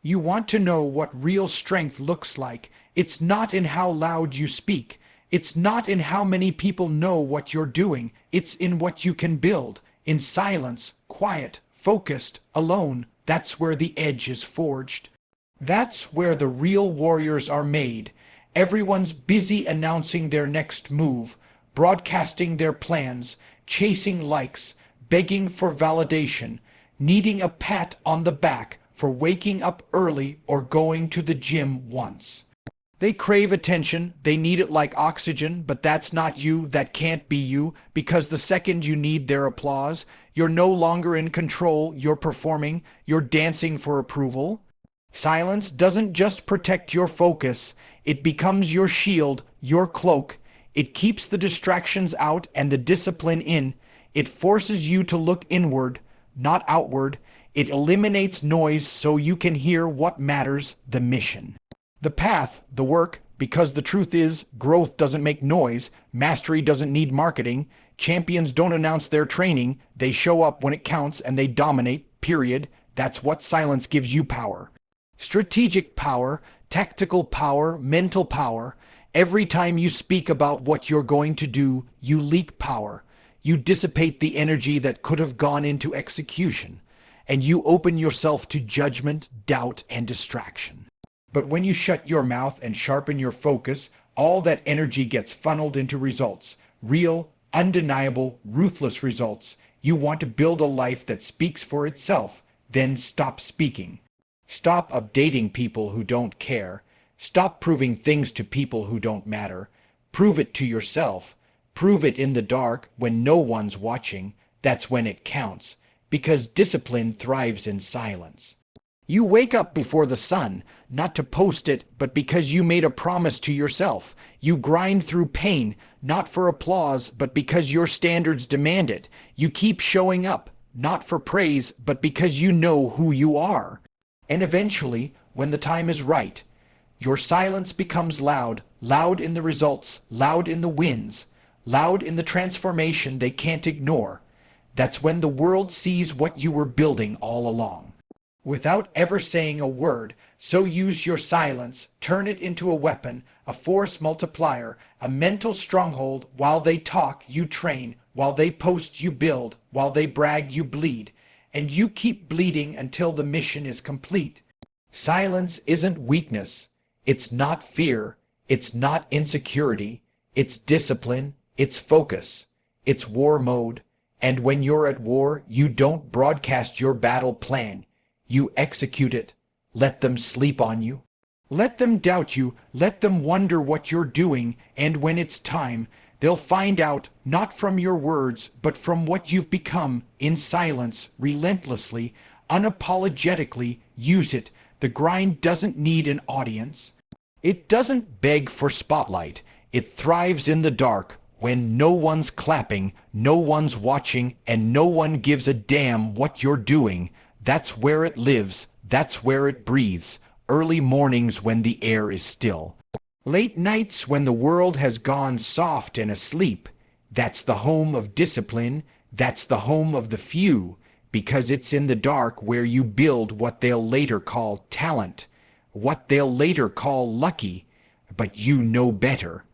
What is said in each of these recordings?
You want to know what real strength looks like. It's not in how loud you speak. It's not in how many people know what you're doing. It's in what you can build. In silence, quiet, focused, alone. That's where the edge is forged. That's where the real warriors are made. Everyone's busy announcing their next move, broadcasting their plans, chasing likes, begging for validation, needing a pat on the back for waking up early or going to the gym once. They crave attention, they need it like oxygen, but that's not you, that can't be you, because the second you need their applause, you're no longer in control, you're performing, you're dancing for approval. Silence doesn't just protect your focus, it becomes your shield, your cloak. It keeps the distractions out and the discipline in. It forces you to look inward, not outward. It eliminates noise so you can hear what matters, the mission. The path, the work, because the truth is, growth doesn't make noise, mastery doesn't need marketing, champions don't announce their training, they show up when it counts and they dominate, period. That's what silence gives you power. Strategic power, tactical power, mental power. Every time you speak about what you're going to do, you leak power. You dissipate the energy that could have gone into execution, and you open yourself to judgment, doubt, and distraction. But when you shut your mouth and sharpen your focus, all that energy gets funneled into results. Real, undeniable, ruthless results. You want to build a life that speaks for itself. Then stop speaking. Stop updating people who don't care. Stop proving things to people who don't matter. Prove it to yourself. Prove it in the dark when no one's watching. That's when it counts. Because discipline thrives in silence. You wake up before the sun, not to post it, but because you made a promise to yourself. You grind through pain, not for applause, but because your standards demand it. You keep showing up, not for praise, but because you know who you are. And eventually, when the time is right, your silence becomes loud, loud in the results, loud in the wins, loud in the transformation they can't ignore. That's when the world sees what you were building all along. Without ever saying a word, so use your silence, turn it into a weapon, a force multiplier, a mental stronghold. While they talk, you train. While they post, you build. While they brag, you bleed. And you keep bleeding until the mission is complete. Silence isn't weakness. It's not fear. It's not insecurity. It's discipline. It's focus. It's war mode. And when you're at war, you don't broadcast your battle plan. You execute it. Let them sleep on you. Let them doubt you. Let them wonder what you're doing. And when it's time, they'll find out not from your words, but from what you've become. In silence, relentlessly, unapologetically, use it. The grind doesn't need an audience. It doesn't beg for spotlight. It thrives in the dark, when no one's clapping, no one's watching, and no one gives a damn what you're doing. That's where it lives. That's where it breathes. Early mornings when the air is still. Late nights when the world has gone soft and asleep. That's the home of discipline. That's the home of the few. Because it's in the dark where you build what they'll later call talent. What they'll later call lucky. But you know better.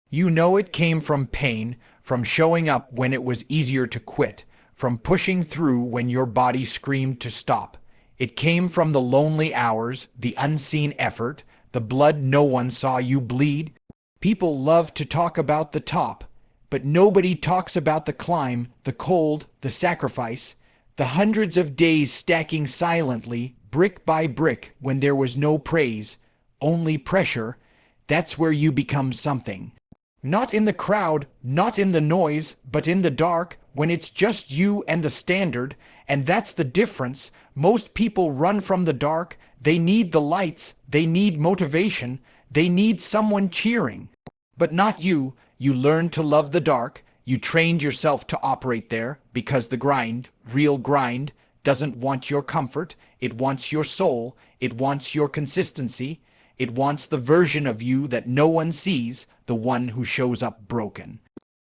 You know it came from pain, from showing up when it was easier to quit, from pushing through when your body screamed to stop. It came from the lonely hours, the unseen effort, the blood no one saw you bleed. People love to talk about the top, but nobody talks about the climb, the cold, the sacrifice, the hundreds of days stacking silently, brick by brick, when there was no praise, only pressure. That's where you become something. Not in the crowd, not in the noise, but in the dark, when it's just you and the standard. And that's the difference. Most people run from the dark. They need the lights. They need motivation. They need someone cheering. But not you. You learned to love the dark. You trained yourself to operate there, because the grind, real grind, doesn't want your comfort. It wants your soul. It wants your consistency. It wants the version of you that no one sees, the one who shows up broken.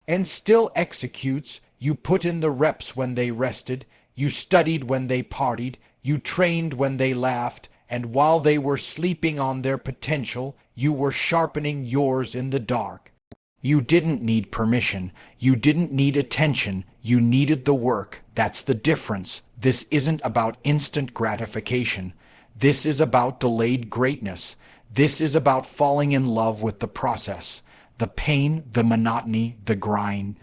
And still executes. You put in the reps when they rested. You studied when they partied. You trained when they laughed. And while they were sleeping on their potential, you were sharpening yours in the dark. You didn't need permission. You didn't need attention. You needed the work. That's the difference. This isn't about instant gratification. This is about delayed greatness. This is about falling in love with the process, the pain, the monotony, the grind.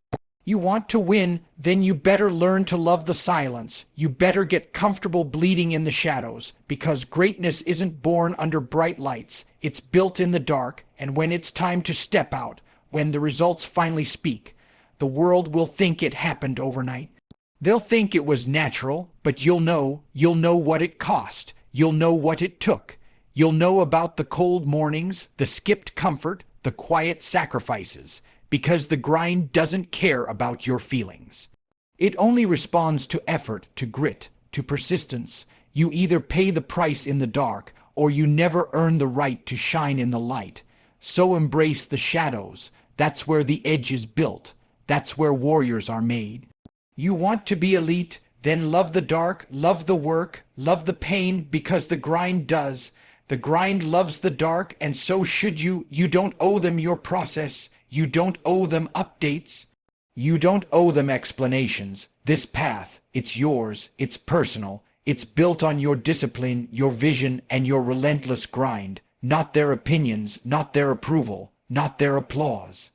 You want to win, then you better learn to love the silence. You better get comfortable bleeding in the shadows, because greatness isn't born under bright lights. It's built in the dark, and when it's time to step out, when the results finally speak, the world will think it happened overnight. They'll think it was natural, but you'll know what it cost. You'll know what it took. You'll know about the cold mornings, the skipped comfort, the quiet sacrifices, because the grind doesn't care about your feelings. It only responds to effort, to grit, to persistence. You either pay the price in the dark, or you never earn the right to shine in the light. So embrace the shadows. That's where the edge is built. That's where warriors are made. You want to be elite? Then love the dark, love the work, love the pain, because the grind does. The grind loves the dark, and so should you. You don't owe them your process. You don't owe them updates. You don't owe them explanations. This path, it's yours, it's personal. It's built on your discipline, your vision, and your relentless grind. Not their opinions, not their approval, not their applause.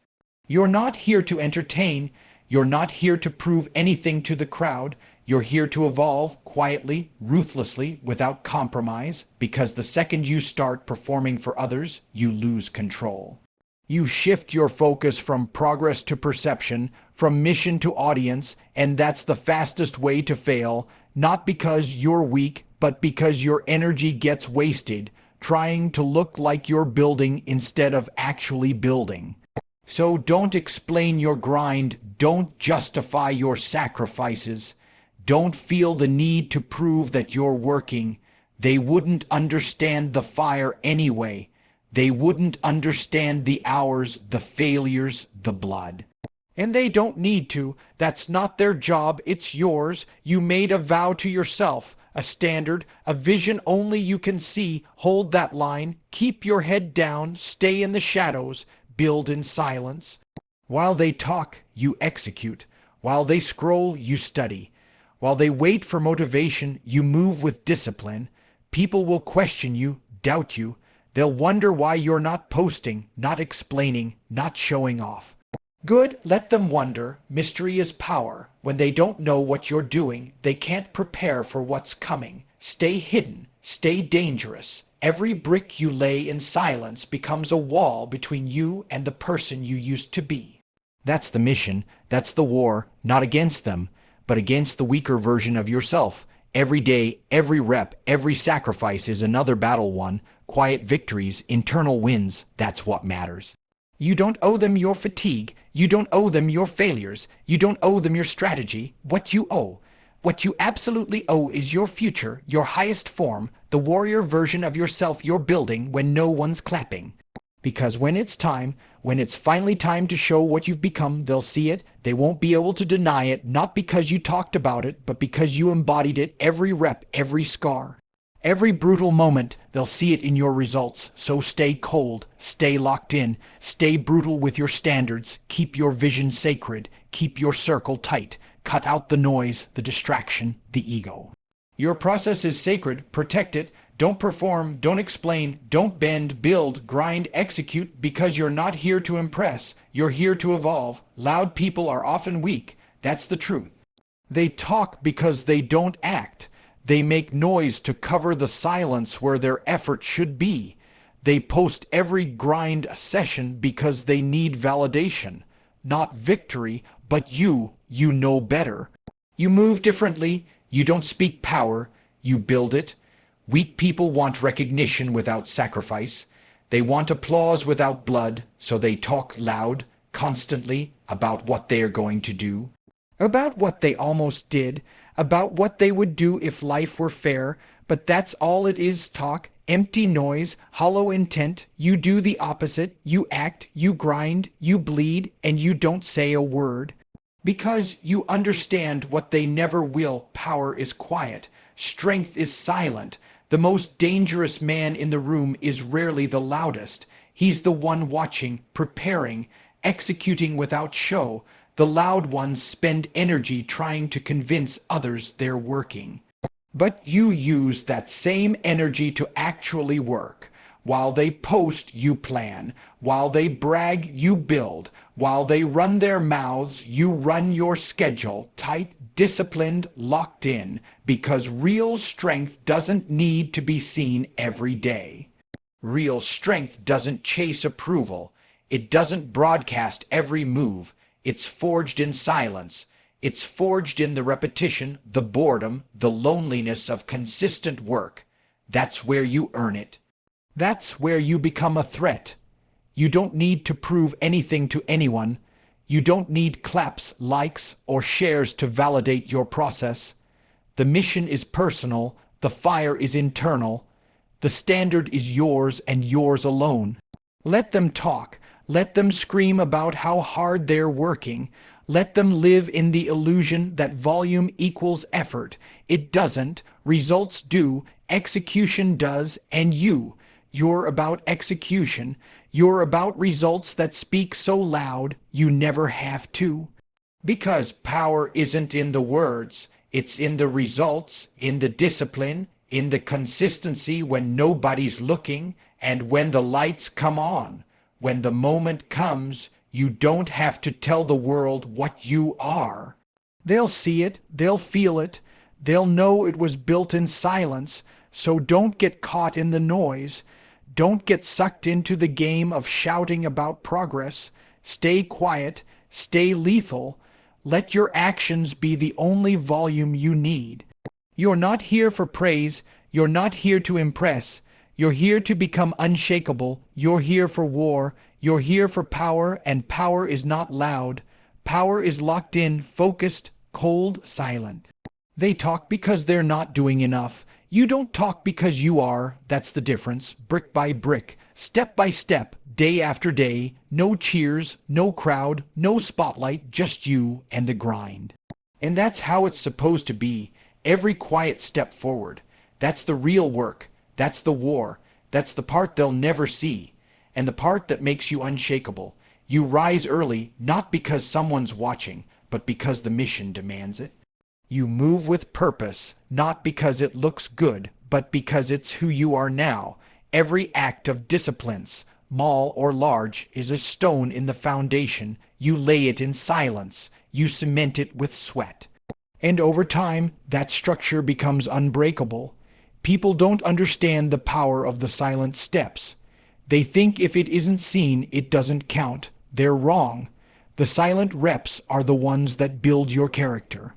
You're not here to entertain. You're not here to prove anything to the crowd. You're here to evolve quietly, ruthlessly, without compromise, because the second you start performing for others, you lose control. You shift your focus from progress to perception, from mission to audience, and that's the fastest way to fail, not because you're weak, but because your energy gets wasted, trying to look like you're building instead of actually building. So don't explain your grind, don't justify your sacrifices. Don't feel the need to prove that you're working. They wouldn't understand the fire anyway. They wouldn't understand the hours, the failures, the blood. And they don't need to. That's not their job. It's yours. You made a vow to yourself, a standard, a vision only you can see. Hold that line. Keep your head down. Stay in the shadows. Build in silence. While they talk, you execute. While they scroll, you study. While they wait for motivation, you move with discipline. People will question you, doubt you. They'll wonder why you're not posting, not explaining, not showing off. Good, let them wonder. Mystery is power. When they don't know what you're doing, they can't prepare for what's coming. Stay hidden. Stay dangerous. Every brick you lay in silence becomes a wall between you and the person you used to be. That's the mission. That's the war, not against them, but against the weaker version of yourself. Every day, every rep, every sacrifice is another battle won. Quiet victories, internal wins, that's what matters. You don't owe them your fatigue. You don't owe them your failures. You don't owe them your strategy. What you absolutely owe is your future, your highest form, the warrior version of yourself you're building when no one's clapping. Because when it's time, when it's finally time to show what you've become, they'll see it. They won't be able to deny it, not because you talked about it, but because you embodied it, every rep, every scar. Every brutal moment, they'll see it in your results. So stay cold, stay locked in, stay brutal with your standards, keep your vision sacred, keep your circle tight, cut out the noise, the distraction, the ego. Your process is sacred, protect it. Don't perform, don't explain, don't bend, build, grind, execute, because you're not here to impress. You're here to evolve. Loud people are often weak. That's the truth. They talk because they don't act. They make noise to cover the silence where their effort should be. They post every grind session because they need validation. Not victory, but you know better. You move differently. You don't speak power. You build it. Weak people want recognition without sacrifice. They want applause without blood, so they talk loud, constantly, about what they are going to do, about what they almost did, about what they would do if life were fair. But that's all it is, talk, empty noise, hollow intent. You do the opposite. You act, you grind, you bleed, and you don't say a word. Because you understand what they never will. Power is quiet. Strength is silent. The most dangerous man in the room is rarely the loudest. He's the one watching, preparing, executing without show. The loud ones spend energy trying to convince others they're working. But you use that same energy to actually work. While they post, you plan. While they brag, you build. While they run their mouths, you run your schedule, tight, disciplined, locked in, because real strength doesn't need to be seen every day. Real strength doesn't chase approval. It doesn't broadcast every move. It's forged in silence. It's forged in the repetition, the boredom, the loneliness of consistent work. That's where you earn it. That's where you become a threat. You don't need to prove anything to anyone. You don't need claps, likes, or shares to validate your process. The mission is personal. The fire is internal. The standard is yours and yours alone. Let them talk. Let them scream about how hard they're working. Let them live in the illusion that volume equals effort. It doesn't. Results do. Execution does. And you're about execution. You're about results that speak so loud you never have to. Because power isn't in the words. It's in the results, in the discipline, in the consistency when nobody's looking, and when the lights come on. When the moment comes, you don't have to tell the world what you are. They'll see it, they'll feel it, they'll know it was built in silence, so don't get caught in the noise. Don't get sucked into the game of shouting about progress. Stay quiet, stay lethal. Let your actions be the only volume you need. You're not here for praise, you're not here to impress. You're here to become unshakable. You're here for war. You're here for power, and power is not loud. Power is locked in, focused, cold, silent. They talk because they're not doing enough. You don't talk because you are. That's the difference. Brick by brick, step by step, day after day. No cheers, no crowd, no spotlight, just you and the grind. And that's how it's supposed to be. Every quiet step forward. That's the real work. That's the war. That's the part they'll never see. And the part that makes you unshakable. You rise early, not because someone's watching, but because the mission demands it. You move with purpose, not because it looks good, but because it's who you are now. Every act of discipline, small or large, is a stone in the foundation. You lay it in silence. You cement it with sweat. And over time, that structure becomes unbreakable. People don't understand the power of the silent steps. They think if it isn't seen, it doesn't count. They're wrong. The silent reps are the ones that build your character.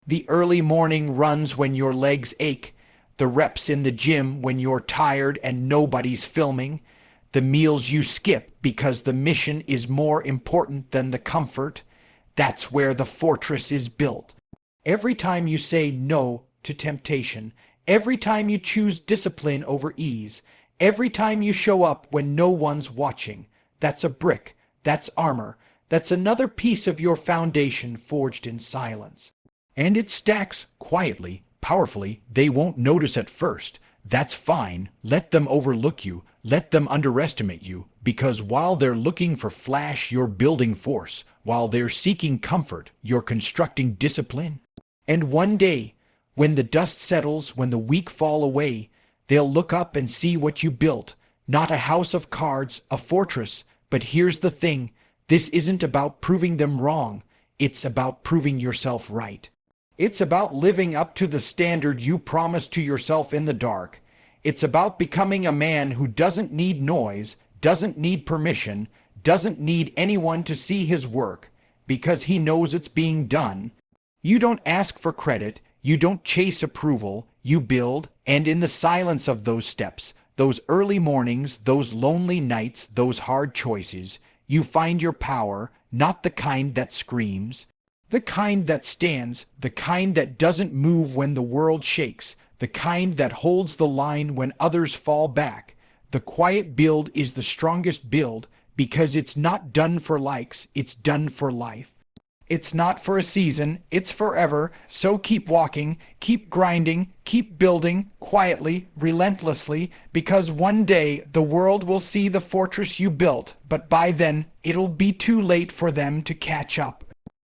The early morning runs when your legs ache. The reps in the gym when you're tired and nobody's filming. The meals you skip because the mission is more important than the comfort. That's where the fortress is built. Every time you say no to temptation, every time you choose discipline over ease, every time you show up when no one's watching, that's a brick, that's armor, that's another piece of your foundation forged in silence. And it stacks quietly, powerfully. They won't notice at first. That's fine. Let them overlook you. Let them underestimate you. Because while they're looking for flash, you're building force. While they're seeking comfort, you're constructing discipline. And one day, when the dust settles, when the weak fall away, they'll look up and see what you built. Not a house of cards, a fortress. But here's the thing. This isn't about proving them wrong. It's about proving yourself right. It's about living up to the standard you promised to yourself in the dark. It's about becoming a man who doesn't need noise, doesn't need permission, doesn't need anyone to see his work, because he knows it's being done. You don't ask for credit, you don't chase approval, you build, and in the silence of those steps, those early mornings, those lonely nights, those hard choices, you find your power, not the kind that screams, the kind that stands, the kind that doesn't move when the world shakes, the kind that holds the line when others fall back. The quiet build is the strongest build because it's not done for likes, it's done for life. It's not for a season, it's forever. So keep walking, keep grinding, keep building, quietly, relentlessly, because one day the world will see the fortress you built, but by then it'll be too late for them to catch up.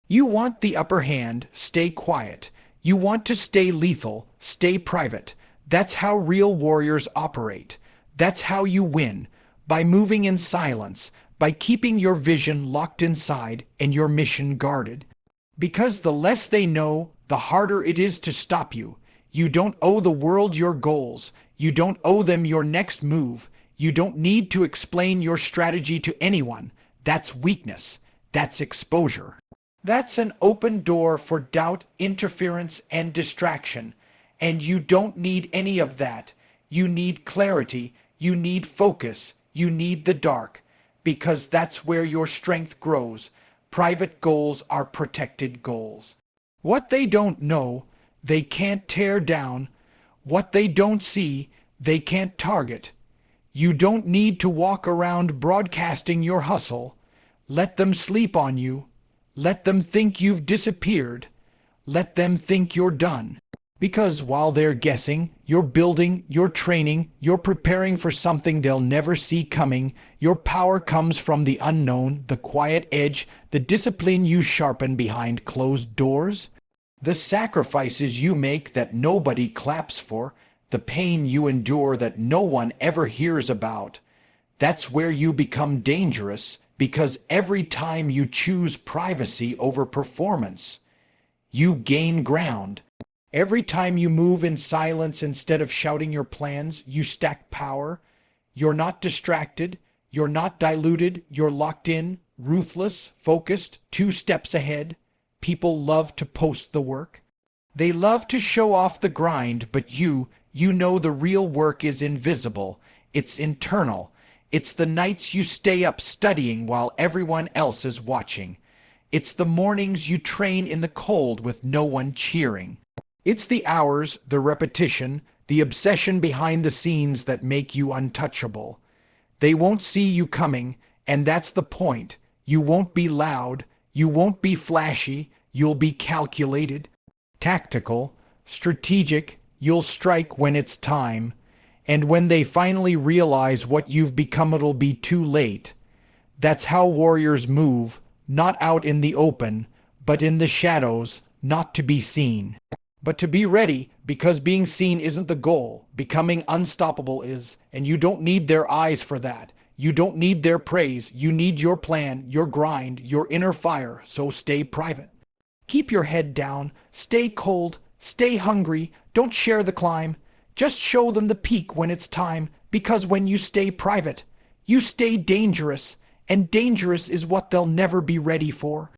You want the upper hand, stay quiet. You want to stay lethal, stay private. That's how real warriors operate. That's how you win, by moving in silence, by keeping your vision locked inside and your mission guarded. Because the less they know, the harder it is to stop you. You don't owe the world your goals. You don't owe them your next move. You don't need to explain your strategy to anyone. That's weakness. That's exposure. That's an open door for doubt, interference, and distraction. And you don't need any of that. You need clarity. You need focus. You need the dark. Because that's where your strength grows. Private goals are protected goals. What they don't know, they can't tear down. What they don't see, they can't target. You don't need to walk around broadcasting your hustle. Let them sleep on you. Let them think you've disappeared. Let them think you're done. Because while they're guessing, you're building, you're training, you're preparing for something they'll never see coming. Your power comes from the unknown, the quiet edge, the discipline you sharpen behind closed doors, the sacrifices you make that nobody claps for, the pain you endure that no one ever hears about. That's where you become dangerous, because every time you choose privacy over performance, you gain ground. Every time you move in silence instead of shouting your plans, you stack power. You're not distracted. You're not diluted. You're locked in, ruthless, focused, 2 steps ahead. People love to post the work. They love to show off the grind, but you know the real work is invisible. It's internal. It's the nights you stay up studying while everyone else is watching. It's the mornings you train in the cold with no one cheering. It's the hours, the repetition, the obsession behind the scenes that make you untouchable. They won't see you coming, and that's the point. You won't be loud, you won't be flashy, you'll be calculated, tactical, strategic. You'll strike when it's time, and when they finally realize what you've become, it'll be too late. That's how warriors move, not out in the open, but in the shadows, not to be seen. But to be ready, because being seen isn't the goal. Becoming unstoppable is, and you don't need their eyes for that. You don't need their praise. You need your plan, your grind, your inner fire, so stay private. Keep your head down, stay cold, stay hungry, don't share the climb. Just show them the peak when it's time, because when you stay private, you stay dangerous, and dangerous is what they'll never be ready for.